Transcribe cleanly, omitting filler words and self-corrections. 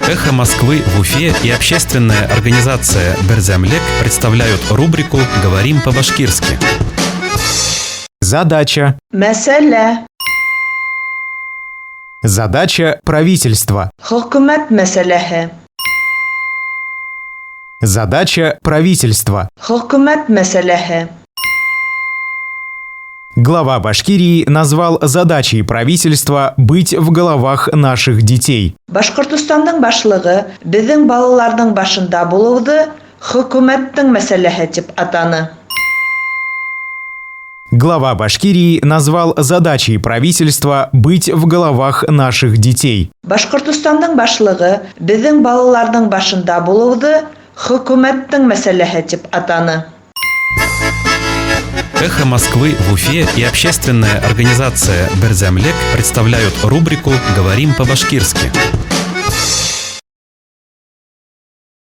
«Эхо Москвы» в Уфе и общественная организация «Берзямлек» представляют рубрику «Говорим по-башкирски». Задача. Мәсьәлә. Задача правительства. Хөкүмәт мәсьәләһе. Задача правительства. Хөкүмәт мәсьәләһе. Глава Башкирии назвал задачей правительства быть в головах наших детей. Башкортостандың башлыгы безнең балаларның башында булуды хөкүмәттең мәсьәләһе дип атаны. Глава Башкирии назвал задачей правительства быть в головах наших детей. Башкортостандың башлыгы безнең балаларның башында булуды хөкүмәттең мәсьәләһе дип атаны. «Эхо Москвы» в Уфе и общественная организация «Берзямлек» представляют рубрику «Говорим по-башкирски».